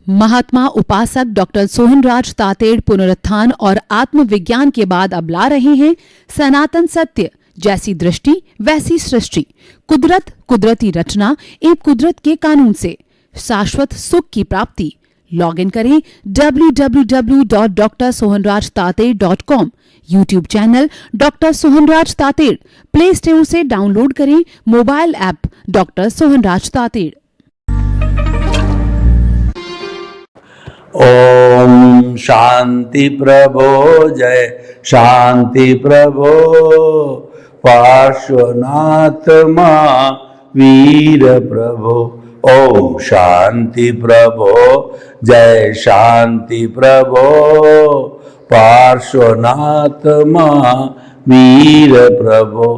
महात्मा उपासक डॉक्टर सोहनराज तातेड़ पुनरुत्थान और आत्मविज्ञान के बाद अब ला रहे हैं सनातन सत्य, जैसी दृष्टि वैसी सृष्टि, कुदरत, कुदरती रचना एवं कुदरत के कानून से शाश्वत सुख की प्राप्ति। लॉग इन करें www.drsohanrajtated.com, YouTube channel doctor Sohanraj Tated, play store से डाउनलोड करें mobile app doctor Sohanraj Tated. ओम शांति प्रभो, जय शांति प्रभो, पार्श्वनाथ महावीर प्रभो। ओम शांति प्रभो, जय शांति प्रभो, पार्श्वनाथ महावीर प्रभो।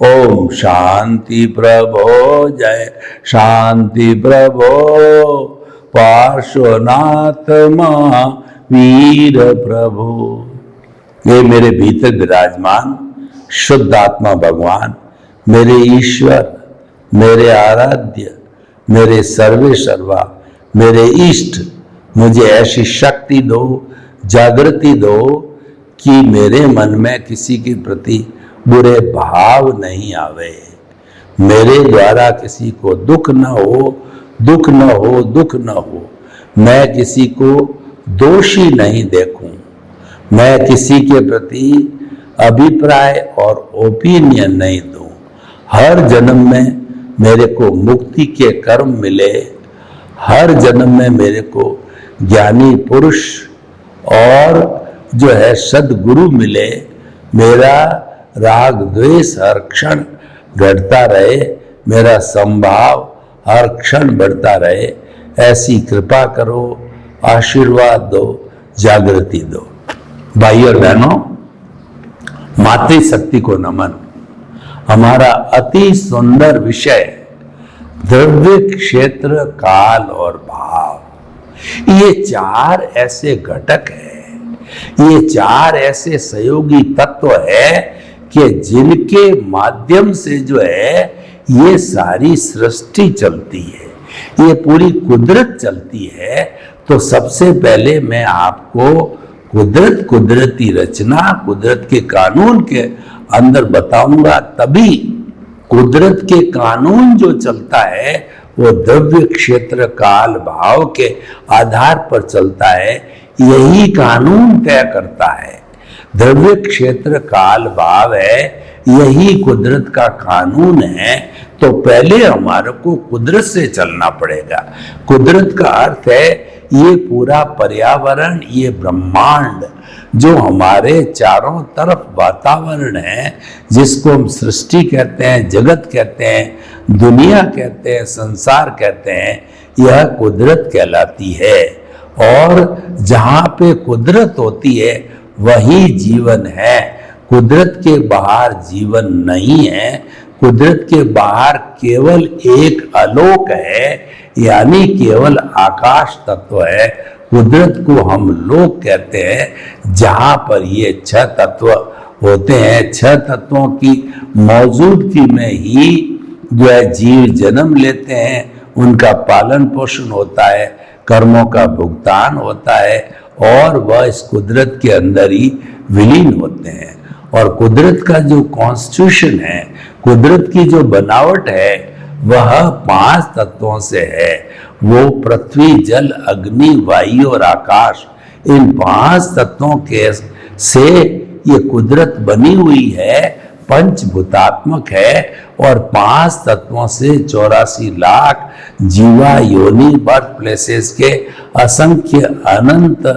ओम शांति प्रभो, जय शांति प्रभो, पार्श्वनाथ महावीर प्रभु। ये मेरे भीतर विराजमान शुद्ध आत्मा भगवान, मेरे ईश्वर, मेरे आराध्य, मेरे सर्वे सर्वा, मेरे इष्ट, मुझे ऐसी शक्ति दो, जागृति दो कि मेरे मन में किसी के प्रति बुरे भाव नहीं आवे, मेरे द्वारा किसी को दुख न हो, दुख न हो, दुख न हो। मैं किसी को दोषी नहीं देखूं, मैं किसी के प्रति अभिप्राय और ओपिनियन नहीं दूं। हर जन्म में मेरे को मुक्ति के कर्म मिले, हर जन्म में मेरे को ज्ञानी पुरुष और जो है सद्गुरु मिले, मेरा राग द्वेष हर क्षण घटता रहे, मेरा संभाव हर क्षण बढ़ता रहे। ऐसी कृपा करो, आशीर्वाद दो, जागृति दो। भाई और बहनों, मातृशक्ति को नमन। हमारा अति सुंदर विषय द्रव्य, क्षेत्र, काल और भाव। ये चार ऐसे घटक हैं, ये चार ऐसे सहयोगी तत्व है कि जिनके माध्यम से जो है ये सारी सृष्टि चलती है, ये पूरी कुदरत चलती है। तो सबसे पहले मैं आपको कुदरत, कुदरती रचना, कुदरत के कानून के अंदर बताऊंगा। तभी कुदरत के कानून जो चलता है वो द्रव्य, क्षेत्र, काल, भाव के आधार पर चलता है। यही कानून तय करता है। द्रव्य, क्षेत्र, काल, भाव है, यही कुदरत का कानून है। तो पहले हमारे को कुदरत से चलना पड़ेगा। कुदरत का अर्थ है ये पूरा पर्यावरण, ये ब्रह्मांड जो हमारे चारों तरफ वातावरण है, जिसको हम सृष्टि कहते हैं, जगत कहते हैं, दुनिया कहते हैं, संसार कहते हैं, यह कुदरत कहलाती है। और जहाँ पे कुदरत होती है वही जीवन है। कुदरत के बाहर जीवन नहीं है। कुदरत के बाहर केवल एक आलोक है, यानी केवल आकाश तत्व है। कुदरत को हम लोक कहते हैं, जहाँ पर ये छह तत्व होते हैं। छह तत्वों की मौजूदगी में ही जो है जीव जन्म लेते हैं, उनका पालन पोषण होता है, कर्मों का भुगतान होता है और वह इस कुदरत के अंदर ही विलीन होते हैं। और कुदरत का जो कॉन्स्टिट्यूशन है, कुदरत की जो बनावट है, वह पांच तत्वों से है। वो पृथ्वी, जल, अग्नि, वायु और आकाश, इन पांच तत्वों के से ये कुदरत बनी हुई है, पंचभूतात्मक है। और पांच तत्वों से 84 लाख जीवा योनि बर्थ प्लेसेस के असंख्य अनंत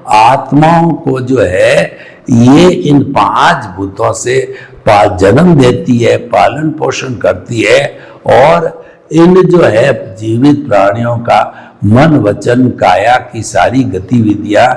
आत्माओं को जो है ये इन पांच भूतों से जन्म देती है, पालन पोषण करती है। और इन जो है जीवित प्राणियों का मन, वचन, काया की सारी गतिविधियां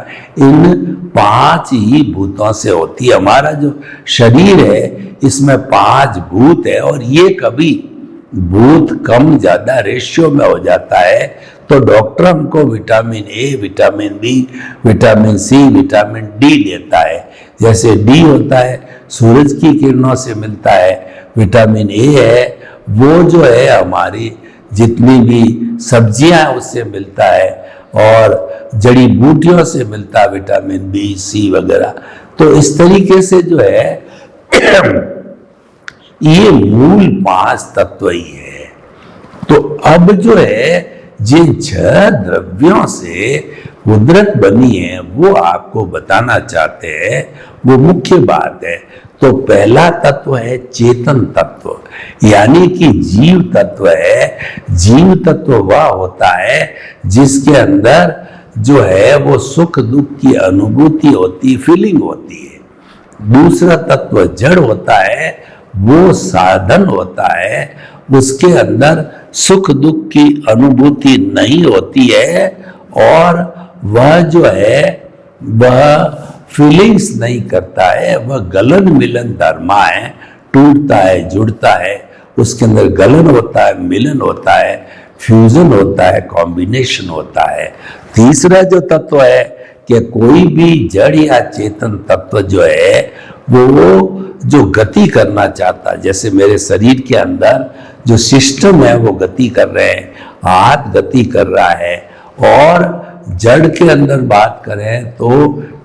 इन पांच ही भूतों से होती है। हमारा जो शरीर है इसमें पांच भूत है और ये कभी भूत कम ज्यादा रेशियो में हो जाता है तो डॉक्टर हमको vitamin A, vitamin B, vitamin C, vitamin D देता है। जैसे डी होता है सूरज की किरणों से मिलता है, विटामिन ए है वो जो है हमारी जितनी भी सब्जियां उससे मिलता है, और जड़ी बूटियों से मिलता विटामिन बी, सी वगैरह। तो इस तरीके से जो है ये मूल 5 तत्व ही है। तो अब जो है जिन 6 द्रव्यों से कुदरत बनी है वो आपको बताना चाहते हैं, वो मुख्य बात है। तो पहला तत्व है चेतन तत्व, यानी कि जीव तत्व है। जीव तत्व वह होता है जिसके अंदर जो है वो सुख दुख की अनुभूति होती, फीलिंग होती है। दूसरा तत्व जड़ होता है, वो साधन होता है, उसके अंदर सुख दुख की अनुभूति नहीं होती है और वह जो है वह फीलिंग्स नहीं करता है, वह गलन मिलन धर्मा है, टूटता है जुड़ता है, उसके अंदर गलन होता है, मिलन होता है, फ्यूजन होता है, कॉम्बिनेशन होता है। तीसरा जो तत्व है कि कोई भी जड़ या चेतन तत्व जो है वो जो गति करना चाहता है, जैसे मेरे शरीर के अंदर जो सिस्टम है वो गति कर रहे हैं, हाथ गति कर रहा है। और जड़ के अंदर बात करें तो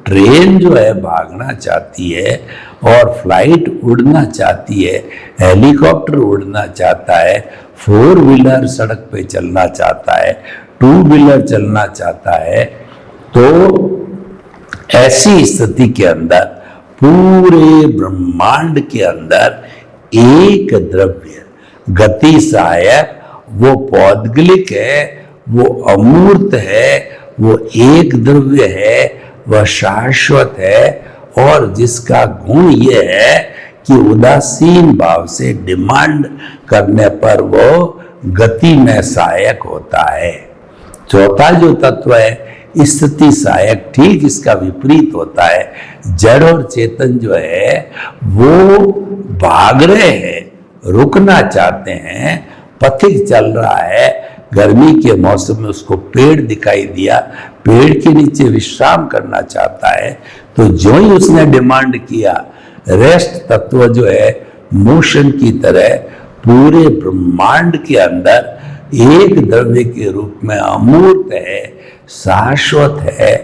ट्रेन जो है भागना चाहती है और फ्लाइट उड़ना चाहती है, हेलीकॉप्टर उड़ना चाहता है, 4 व्हीलर सड़क पे चलना चाहता है, 2 व्हीलर चलना चाहता है। तो ऐसी स्थिति के अंदर पूरे ब्रह्मांड के अंदर एक द्रव्य गति सहायक, वो पौद्गलिक है, वो अमूर्त है, वो एक द्रव्य है, वह शाश्वत है और जिसका गुण ये है कि उदासीन भाव से डिमांड करने पर वो गति में सहायक होता है। चौथा जो तत्व है स्थिति सहायक, ठीक इसका विपरीत होता है। जड़ और चेतन जो है वो भाग रहे हैं, रुकना चाहते हैं, पथिक चल रहा है। गर्मी के मौसम में उसको पेड़ दिखाई दिया, पेड़ के नीचे विश्राम करना चाहता है, तो जो ही उसने डिमांड किया, रेस्ट तत्व जो है मोशन की तरह पूरे ब्रह्मांड के अंदर एक द्रव्य के रूप में अमूर्त है, शाश्वत है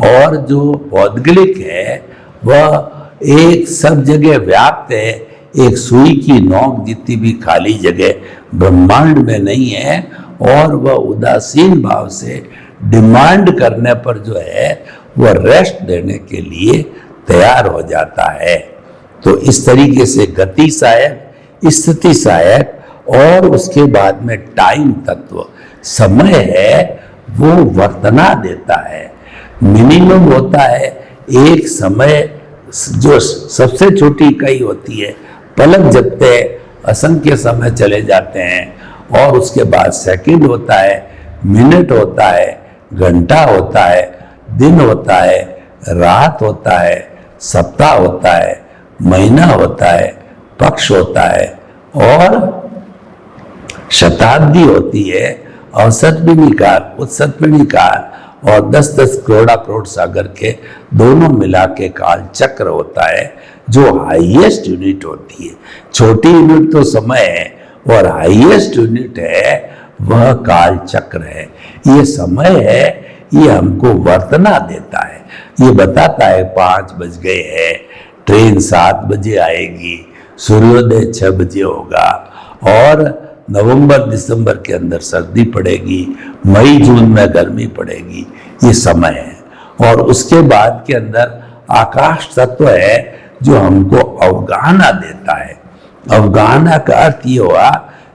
और जो पौद्गलिक है वह एक सब जगह व्याप्त है। एक सुई की नोक जितनी भी खाली जगह ब्रह्मांड में नहीं है और वह उदासीन भाव से डिमांड करने पर जो है वह रेस्ट देने के लिए तैयार हो जाता है। तो इस तरीके से गति सहायक, स्थिति सहायक और उसके बाद में टाइम तत्व, समय है, वो वर्तना देता है। मिनिमम होता है एक समय, जो सबसे छोटी इकाई होती है, पलक झपकते असंख्य समय चले जाते हैं और उसके बाद सेकंड होता है, मिनट होता है, घंटा होता है, दिन होता है, रात होता है, सप्ताह होता है, महीना होता है, पक्ष होता है और शताब्दी होती है, औसतपिणी काल, उत्सतपिणी काल और 10-10 करोड़ सागर के दोनों मिला के काल चक्र होता है, जो हाईएस्ट यूनिट होती है। छोटी यूनिट तो समय है और हाईएस्ट यूनिट है वह काल चक्र है। ये समय है, ये हमको वर्तना देता है, ये बताता है 5 बज गए हैं, ट्रेन 7 बजे आएगी, सूर्योदय 6 बजे होगा और नवंबर दिसंबर के अंदर सर्दी पड़ेगी, मई जून में गर्मी पड़ेगी, ये समय है। और उसके बाद के अंदर आकाश तत्व है जो हमको अवगाहना देता है। अवगाहना का अर्थ ये हुआ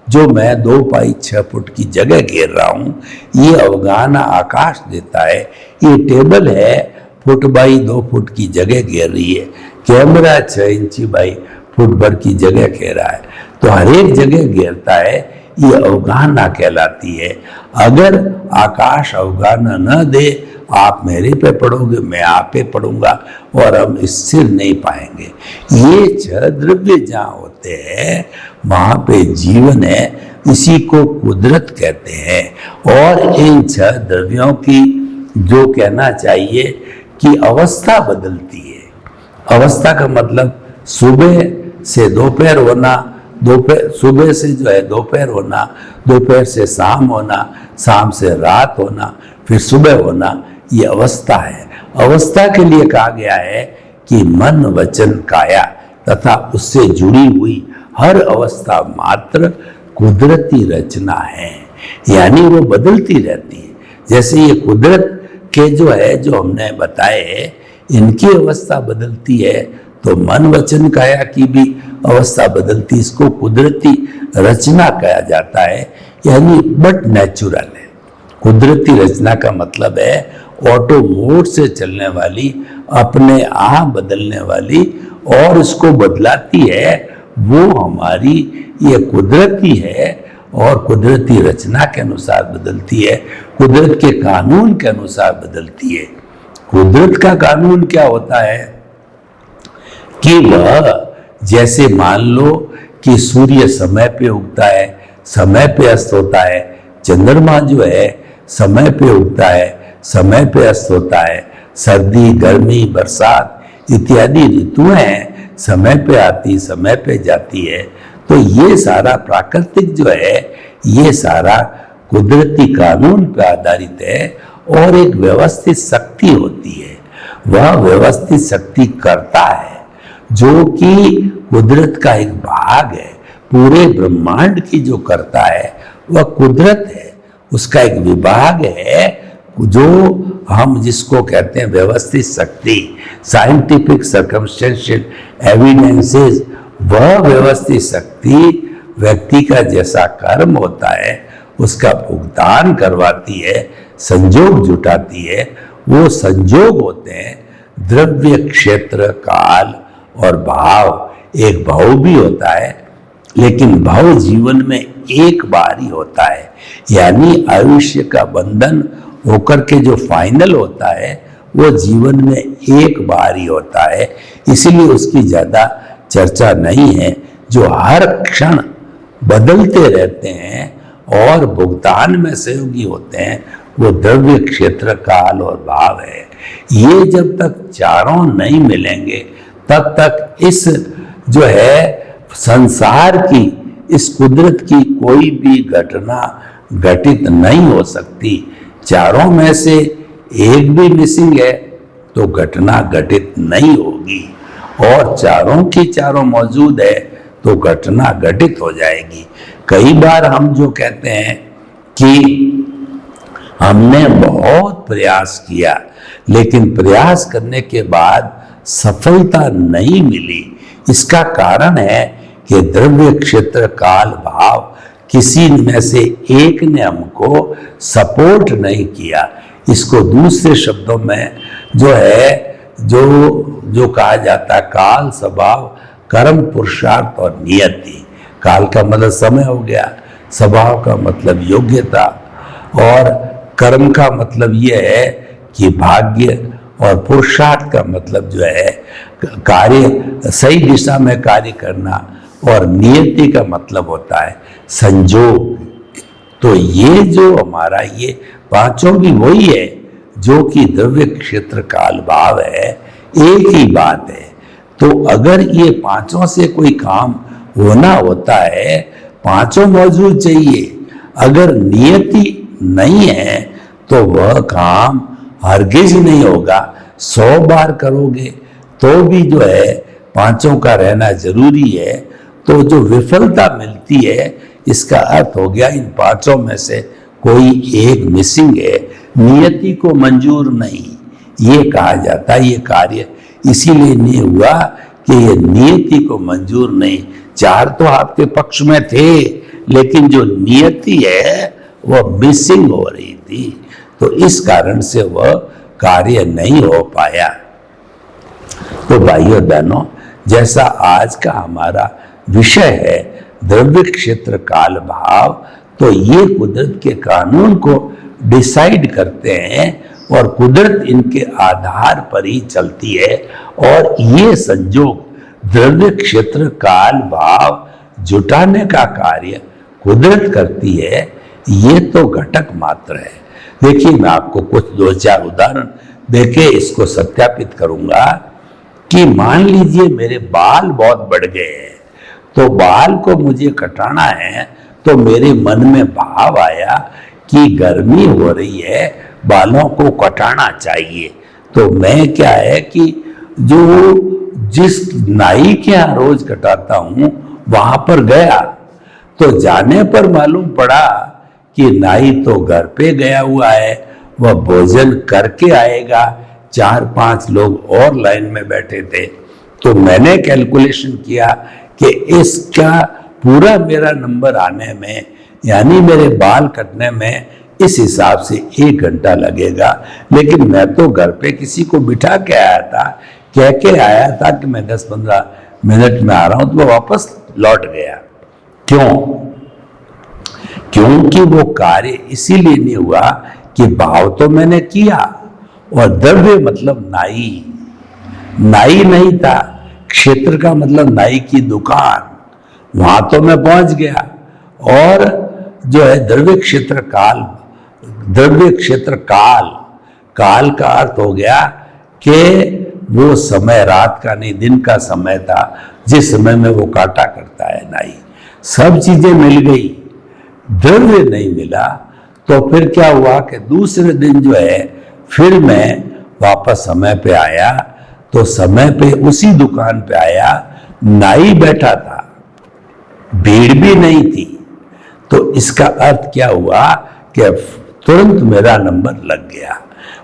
जो मैं 2 पाई 6 फुट की जगह घेर रहा हूँ, ये अवगाहना आकाश देता है। ये टेबल है, फुट बाई 2 फुट की जगह घेर रही है, कैमरा 6 इंची बाई फुट भर की जगह घेर रहा है, तो हर एक जगह घेरता है, ये अवगाहना कहलाती है। अगर आकाश अवगाहना न दे, आप मेरे पे पढ़ोगे, मैं आप पे पढ़ूंगा और हम स्थिर नहीं पाएंगे। ये 6 द्रव्य जहाँ होते हैं वहाँ पे जीवन है, इसी को कुदरत कहते हैं। और इन 6 द्रव्यों की जो कहना चाहिए कि अवस्था बदलती है। अवस्था का मतलब सुबह से दोपहर होना, दोपहर सुबह से जो है दोपहर होना, दोपहर से शाम होना, शाम से रात होना, फिर सुबह होना, ये अवस्था है। अवस्था के लिए कहा गया है कि मन वचन काया तथा उससे जुड़ी हुई हर अवस्था मात्र कुदरती रचना है, यानी वो बदलती रहती है। जैसे ये कुदरत के जो है, जो हमने बताए, इनकी अवस्था बदलती है, तो मन वचन काया की भी अवस्था बदलती, इसको कुदरती रचना कहा जाता है, यानी बट नेचुरल है। कुदरती रचना का मतलब है ऑटो मोड से चलने वाली, अपने आप बदलने वाली, और इसको बदलाती है वो हमारी ये कुदरती है, और कुदरती रचना के अनुसार बदलती है, कुदरत के कानून के अनुसार बदलती है। कुदरत का कानून क्या होता है कि वह, जैसे मान लो कि सूर्य समय पे उगता है, समय पे अस्त होता है, चंद्रमा जो है समय पे उगता है, समय पे अस्त होता है, सर्दी गर्मी बरसात इत्यादि ऋतुएं हैं, समय पे आती समय पे जाती है। तो ये सारा प्राकृतिक जो है, ये सारा कुदरती कानून पे आधारित है, और एक व्यवस्थित शक्ति होती है, वह व्यवस्थित शक्ति करता है, जो कि कुदरत का एक भाग है। पूरे ब्रह्मांड की जो करता है वह कुदरत है, उसका एक विभाग है, जो हम जिसको कहते हैं व्यवस्थित शक्ति, साइंटिफिक सर्कमस्टेंशियल एविडेंसेस। वह व्यवस्थित शक्ति व्यक्ति का जैसा कर्म होता है उसका भुगतान करवाती है, संजोग जुटाती है। वो संजोग होते हैं द्रव्य, क्षेत्र, काल और भाव। एक भाव भी होता है, लेकिन भाव जीवन में एक बार ही होता है, यानी आयुष्य का बंधन होकर के जो फाइनल होता है वो जीवन में एक बार ही होता है, इसीलिए उसकी ज्यादा चर्चा नहीं है। जो हर क्षण बदलते रहते हैं और भुगतान में सहयोगी होते हैं, वो द्रव्य, क्षेत्र, काल और भाव है। ये जब तक चारों नहीं मिलेंगे तब तक इस जो है संसार की, इस कुदरत की कोई भी घटना घटित नहीं हो सकती। चारों में से एक भी मिसिंग है तो घटना घटित नहीं होगी, और चारों की चारों मौजूद है तो घटना घटित हो जाएगी। कई बार हम जो कहते हैं कि हमने बहुत प्रयास किया, लेकिन प्रयास करने के बाद सफलता नहीं मिली, इसका कारण है कि द्रव्य, क्षेत्र, काल, भाव किसी में से एक ने हमको सपोर्ट नहीं किया। इसको दूसरे शब्दों में जो है, जो कहा जाता है काल, स्वभाव, कर्म, पुरुषार्थ और नियति। काल का मतलब समय हो गया, स्वभाव का मतलब योग्यता, और कर्म का मतलब यह है कि भाग्य, और पुरुषार्थ का मतलब जो है कार्य, सही दिशा में कार्य करना, और नियति का मतलब होता है संजोग। तो ये जो हमारा ये पांचों भी वही है जो कि द्रव्य, क्षेत्र, काल, भाव है, एक ही बात है। तो अगर ये पांचों से कोई काम होना होता है, पांचों मौजूद चाहिए। अगर नियति नहीं है तो वह काम हरगिज नहीं होगा। 100 बार करोगे तो भी जो है पांचों का रहना जरूरी है। तो जो विफलता मिलती है, इसका अर्थ हो गया इन पांचों में से कोई एक मिसिंग है, नियति को मंजूर नहीं, ये कहा जाता है। ये कार्य इसीलिए नहीं हुआ कि ये नियति को मंजूर नहीं। चार तो आपके पक्ष में थे, लेकिन जो नियति है वह मिसिंग हो रही थी, तो इस कारण से वह कार्य नहीं हो पाया। तो भाइयों बहनों, जैसा आज का हमारा विषय है द्रव्य, क्षेत्र, काल, भाव, तो ये कुदरत के कानून को डिसाइड करते हैं, और कुदरत इनके आधार पर ही चलती है। और ये संजोग द्रव्य, क्षेत्र, काल, भाव जुटाने का कार्य कुदरत करती है। ये तो घटक मात्र है। देखिए, मैं आपको कुछ 2-4 उदाहरण देके इसको सत्यापित करूंगा कि मान लीजिए मेरे बाल बहुत बढ़ गए हैं, तो बाल को मुझे कटाना है, तो मेरे मन में भाव आया कि गर्मी हो रही है, बालों को कटाना चाहिए। तो मैं क्या है कि जो जिस नाई के यहाँ रोज कटाता हूँ वहां पर गया, तो जाने पर मालूम पड़ा कि नाई तो घर पे गया हुआ है, वह भोजन करके आएगा। 4-5 लोग और लाइन में बैठे थे। तो मैंने कैलकुलेशन किया कि इसका पूरा मेरा नंबर आने में, यानी मेरे बाल कटने में, इस हिसाब से 1 घंटा लगेगा। लेकिन मैं तो घर पे किसी को बिठा के आया था, कह के आया था कि मैं 10-15 मिनट में आ रहा हूं, तो वो वापस लौट गया। क्यों? क्योंकि वो कार्य इसीलिए नहीं हुआ कि भाव तो मैंने किया, और द्रव्य मतलब नाई, नाई नहीं था। क्षेत्र का मतलब नाई की दुकान, वहां तो मैं पहुंच गया। और जो है द्रव्य क्षेत्र काल, द्रव्य क्षेत्र काल, काल का अर्थ हो गया कि वो समय रात का नहीं दिन का समय था, जिस समय में वो काटा करता है नाई। सब चीजें मिल गई, द्रव्य नहीं मिला। तो फिर क्या हुआ कि दूसरे दिन जो है फिर मैं वापस समय पे आया, तो समय पे उसी दुकान पे आया, नाई बैठा था, भीड़ भी नहीं थी। तो इसका अर्थ क्या हुआ कि तुरंत मेरा नंबर लग गया।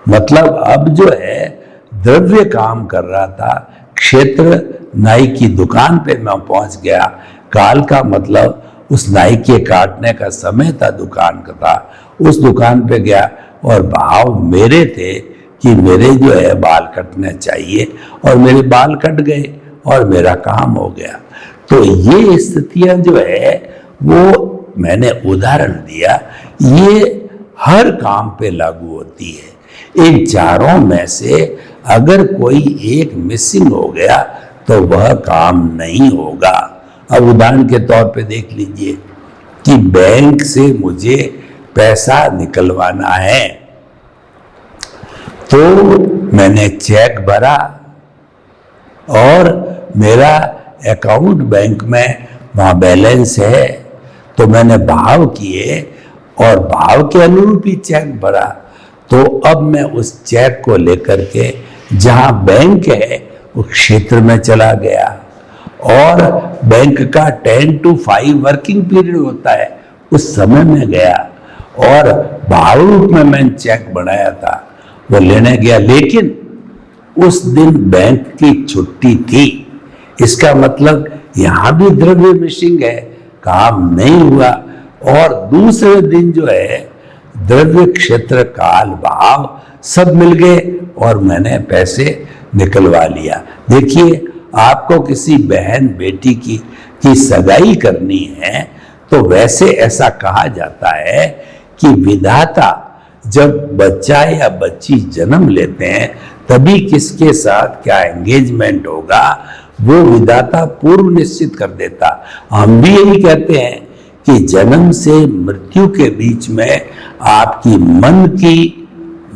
मतलब अब जो है द्रव्य काम कर रहा था, क्षेत्र नाई की दुकान पे मैं पहुंच गया। काल का मतलब उस नाई के काटने का समय था, दुकान का था, उस दुकान पे गया। और भाव मेरे थे कि मेरे जो है बाल कटने चाहिए, और मेरे बाल कट गए और मेरा काम हो गया। तो ये स्थितियां जो है वो मैंने उदाहरण दिया, ये हर काम पे लागू होती है। इन चारों में से अगर कोई एक मिसिंग हो गया तो वह काम नहीं होगा। अब उदाहरण के तौर पे देख लीजिए कि बैंक से मुझे पैसा निकलवाना है, तो मैंने चेक भरा और मेरा अकाउंट बैंक में वहाँ बैलेंस है, तो मैंने भाव किए और भाव के अनुरूप ही चेक भरा। तो अब मैं उस चेक को लेकर के जहाँ बैंक है उस क्षेत्र में चला गया, और बैंक का 10 to 5 वर्किंग पीरियड होता है, उस समय में गया और भाव रूप में मैंने चेक बनाया था, वो लेने गया। लेकिन उस दिन बैंक की छुट्टी थी, इसका मतलब यहां भी द्रव्य मिसिंग है, काम नहीं हुआ। और दूसरे दिन जो है द्रव्य क्षेत्र काल भाव सब मिल गए और मैंने पैसे निकलवा लिया। देखिए, आपको किसी बहन बेटी की सगाई करनी है, तो वैसे ऐसा कहा जाता है कि विधाता जब बच्चा या बच्ची जन्म लेते हैं तभी किसके साथ क्या एंगेजमेंट होगा वो विधाता पूर्व निश्चित कर देता। हम भी यही कहते हैं कि जन्म से मृत्यु के बीच में आपकी मन की,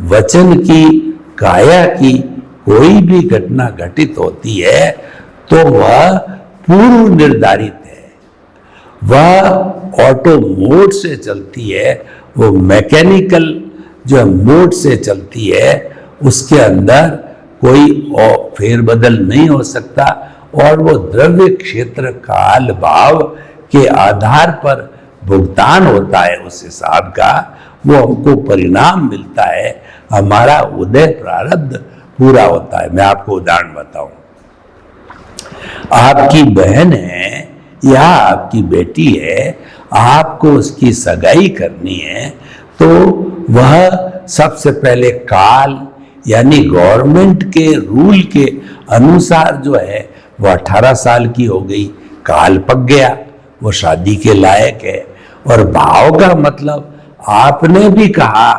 वचन की, काया की कोई भी घटना घटित होती है तो वह पूर्व निर्धारित है, वह ऑटो मोड से चलती है, वो मैकेनिकल जो मोड से चलती है, उसके अंदर कोई फेरबदल नहीं हो सकता। और वो द्रव्य क्षेत्र काल भाव के आधार पर भुगतान होता है, उस हिसाब का वो हमको परिणाम मिलता है, हमारा उदय प्रारब्ध पूरा होता है। मैं आपको उदाहरण बताऊं, आपकी बहन है या आपकी बेटी है, आपको उसकी सगाई करनी है, तो वह सबसे पहले काल यानी गवर्नमेंट के रूल के अनुसार जो है वह 18 साल की हो गई, काल पक गया, वो शादी के लायक है। और भाव का मतलब आपने भी कहा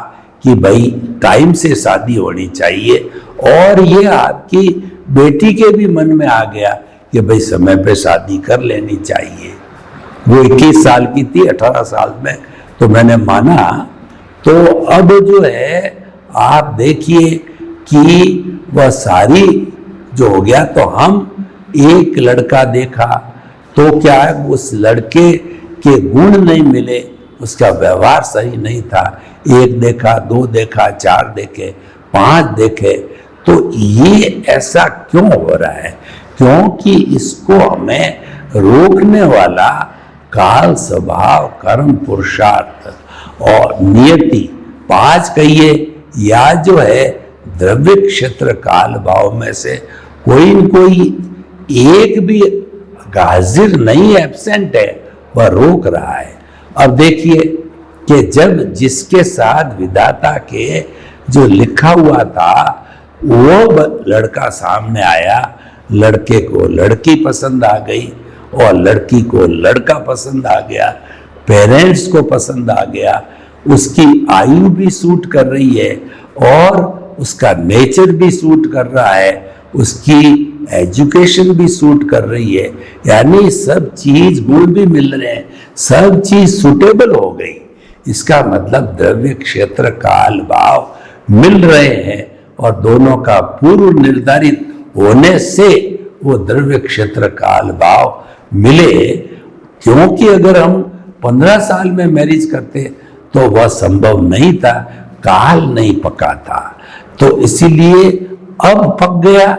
कि भाई टाइम से शादी होनी चाहिए, और ये आपकी बेटी के भी मन में आ गया कि भाई समय पे शादी कर लेनी चाहिए। वो 21 साल की थी, 18 साल में तो मैंने माना। तो अब जो है आप देखिए कि वह सारी जो हो गया, तो हम एक लड़का देखा तो क्या उस लड़के के गुण नहीं मिले, उसका व्यवहार सही नहीं था, एक देखा, दो देखा, चार देखे, पांच देखे, तो ये ऐसा क्यों हो रहा है? क्योंकि इसको हमें रोकने वाला काल, स्वभाव, कर्म, पुरुषार्थ और नियति, पांच कहिए, या जो है द्रव्य, क्षेत्र, काल, भाव में से कोई न कोई एक भी हाजिर नहीं, एब्सेंट है, वह रोक रहा है। अब देखिए कि जब जिसके साथ विधाता के जो लिखा हुआ था वो लड़का सामने आया, लड़के को लड़की पसंद आ गई और लड़की को लड़का पसंद आ गया, पेरेंट्स को पसंद आ गया, उसकी आयु भी सूट कर रही है और उसका नेचर भी सूट कर रहा है, उसकी एजुकेशन भी सूट कर रही है, यानी सब चीज, गुण भी मिल रहे हैं, सब चीज सुटेबल हो गई। इसका मतलब द्रव्य, क्षेत्र, काल, भाव मिल रहे हैं और दोनों का पूर्व निर्धारित होने से वो द्रव्य, क्षेत्र, काल, भाव मिले। क्योंकि अगर हम 15 साल में मैरिज करते तो वह संभव नहीं था, काल नहीं पका था, तो इसीलिए अब पक गया,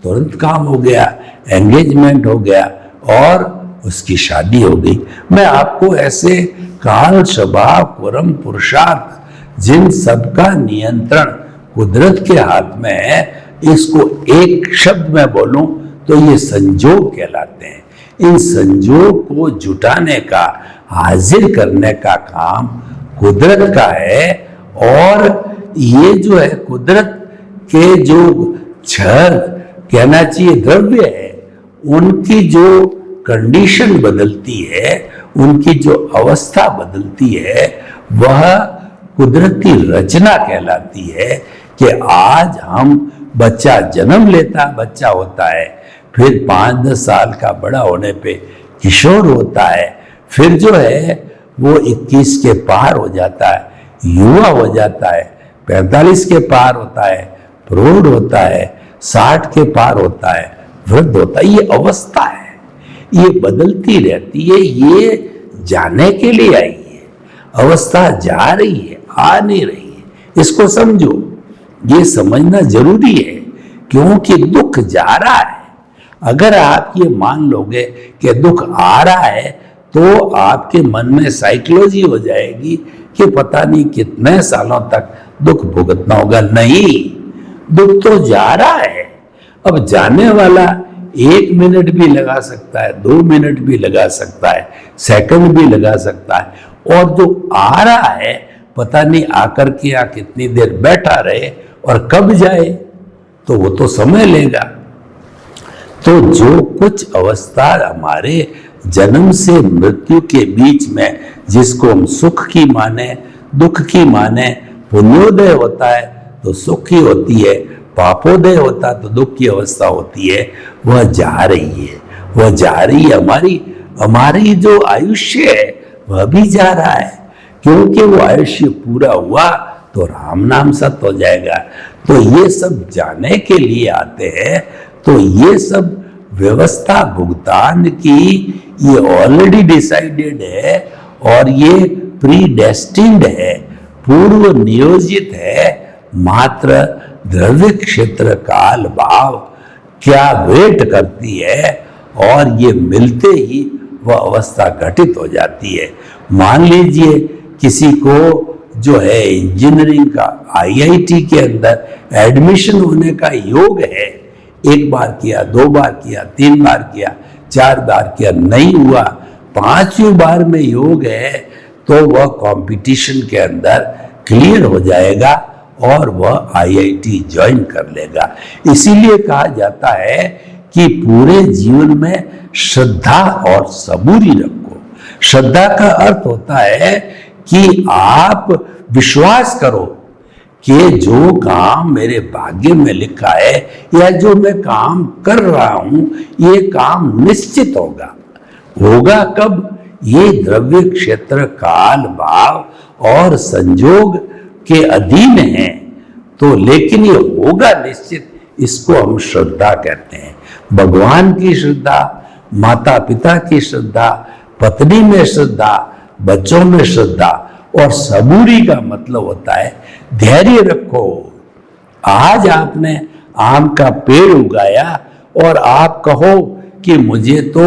तुरंत काम हो गया, एंगेजमेंट हो गया और उसकी शादी हो गई। मैं आपको ऐसे काल, स्वभाव, कर्म, पुरुषार्थ, जिन सबका नियंत्रण कुदरत के हाथ में है, इसको एक शब्द में बोलूं तो ये संजोग कहलाते हैं। इन संजोग को जुटाने का, हाजिर करने का काम कुदरत का है। और ये जो है कुदरत के जो छह कहना चाहिए द्रव्य है, उनकी जो कंडीशन बदलती है, उनकी जो अवस्था बदलती है, वह कुदरती रचना कहलाती है। कि आज हम बच्चा जन्म लेता, बच्चा होता है, फिर 5-10 साल का बड़ा होने पे किशोर होता है, फिर जो है वो 21 के पार हो जाता है, युवा हो जाता है, 45 के पार होता है, प्रौढ़ होता है, 60 के पार होता है, वृद्ध होता है। ये अवस्था है, ये बदलती रहती है, ये जाने के लिए आई है। अवस्था जा रही है, आ नहीं रही है, इसको समझो, ये समझना जरूरी है। क्योंकि दुख जा रहा है। अगर आप ये मान लोगे कि दुख आ रहा है तो आपके मन में साइकोलॉजी हो जाएगी कि पता नहीं कितने सालों तक दुख भुगतना होगा। नहीं, दुख तो जा रहा है। अब जाने वाला 1 मिनट भी लगा सकता है, 2 मिनट भी लगा सकता है, सेकंड भी लगा सकता है, और जो आ रहा है पता नहीं आकर के या कितनी देर बैठा रहे और कब जाए, तो वो तो समय लेगा। तो जो कुछ अवस्था हमारे जन्म से मृत्यु के बीच में, जिसको हम सुख की माने, दुख की माने, पुण्योदय होता है तो सुख की होती है, पापोदय होता तो दुख की अवस्था होती है, वह जा रही है, वह जा रही है। हमारी जो आयुष्य है वह भी जा रहा है, क्योंकि वो आयुष्य पूरा हुआ तो राम नाम सत्य हो जाएगा। तो ये सब जाने के लिए आते हैं। तो ये सब व्यवस्था भुगतान की ये ऑलरेडी डिसाइडेड है और ये प्री डेस्टिन्ड है, पूर्व नियोजित है। मात्र द्रव्य, क्षेत्र, काल, भाव क्या वेट करती है और ये मिलते ही वह अवस्था घटित हो जाती है। मान लीजिए किसी को जो है इंजीनियरिंग का IIT के अंदर एडमिशन होने का योग है, 1 बार किया, 2 बार किया, 3 बार किया, 4 बार किया, नहीं हुआ, 5वीं बार में योग है तो वह कंपटीशन के अंदर क्लियर हो जाएगा और वह IIT ज्वाइन कर लेगा। इसीलिए कहा जाता है कि पूरे जीवन में श्रद्धा और सबूरी रखो। श्रद्धा का अर्थ होता है कि आप विश्वास करो कि जो काम मेरे भाग्य में लिखा है या जो मैं काम कर रहा हूं, ये काम निश्चित होगा। होगा कब? ये द्रव्य, क्षेत्र, काल, भाव और संजोग के अधीन है। तो लेकिन ये होगा निश्चित, इसको हम श्रद्धा कहते हैं। भगवान की श्रद्धा, माता पिता की श्रद्धा, पत्नी में श्रद्धा, बच्चों में श्रद्धा, और सबूरी का मतलब होता है धैर्य रखो। आज आपने आम का पेड़ उगाया और आप कहो कि मुझे तो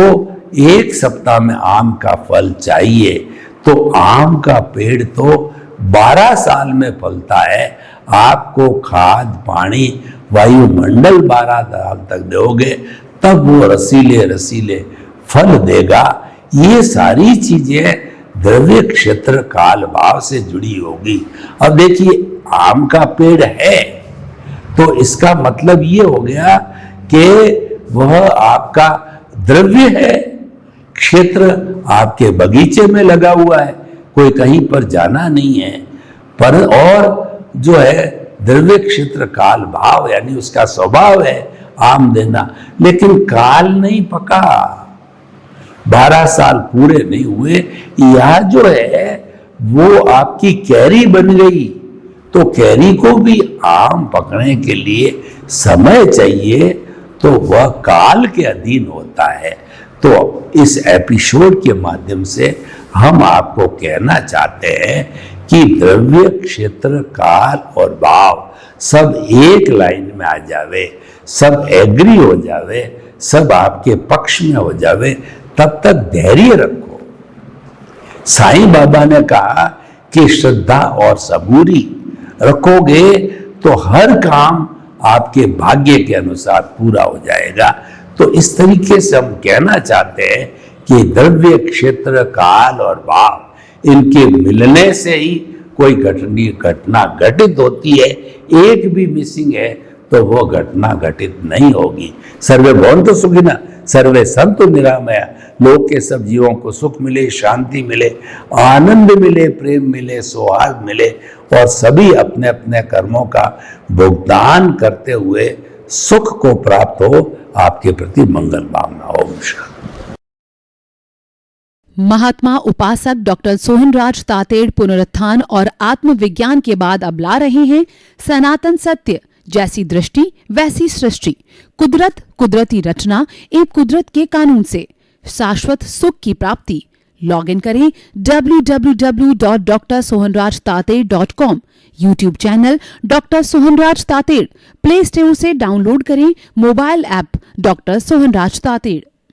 1 सप्ताह में आम का फल चाहिए, तो आम का पेड़ तो 12 साल में फलता है। आपको खाद, पानी, वायुमंडल 12 साल तक दोगे, तब वो रसीले रसीले फल देगा। ये सारी चीजें द्रव्य क्षेत्र काल भाव से जुड़ी होगी। अब देखिए, आम का पेड़ है तो इसका मतलब ये हो गया कि वह आपका द्रव्य है, क्षेत्र आपके बगीचे में लगा हुआ है, कोई कहीं पर जाना नहीं है। पर और जो है द्रव्य क्षेत्र काल भाव, यानी उसका स्वभाव है आम देना, लेकिन काल नहीं पका, 12 साल पूरे नहीं हुए, यह जो है वो आपकी कैरी बन गई। तो कैरी को भी आम पकने के लिए समय चाहिए, तो वह काल के अधीन होता है। तो इस एपिसोड के माध्यम से हम आपको कहना चाहते हैं कि द्रव्य, क्षेत्र, काल और भाव सब एक लाइन में आ जावे, सब एग्री हो जावे, सब आपके पक्ष में हो जावे, तब तक धैर्य रखो। साईं बाबा ने कहा कि श्रद्धा और सबूरी रखोगे तो हर काम आपके भाग्य के अनुसार पूरा हो जाएगा। तो इस तरीके से हम कहना चाहते हैं कि द्रव्य, क्षेत्र, काल और भाव, इनके मिलने से ही कोई घटना घटित होती है। एक भी मिसिंग है तो वो घटना घटित नहीं होगी। सर्वे भवन्तु सुखिनः, सर्वे सन्तु निरामया। लोक के सब जीवों को सुख मिले, शांति मिले, आनंद मिले, प्रेम मिले, सौहार्द मिले, और सभी अपने अपने कर्मों का भुगतान करते हुए सुख को प्राप्त हो। आपके प्रति मंगल भावना हो। नमस्कार। महात्मा उपासक डॉक्टर सोहनराज तातेड़ पुनरुत्थान और आत्मविज्ञान के बाद अब ला रहे हैं सनातन सत्य, जैसी दृष्टि वैसी सृष्टि, कुदरत, कुदरती रचना एवं कुदरत के कानून से शाश्वत सुख की प्राप्ति। लॉगिन करें www.drsohanrajtated.com, YouTube channel doctor Sohanraj Tated, play store से डाउनलोड करें mobile app doctor Sohanraj Tated.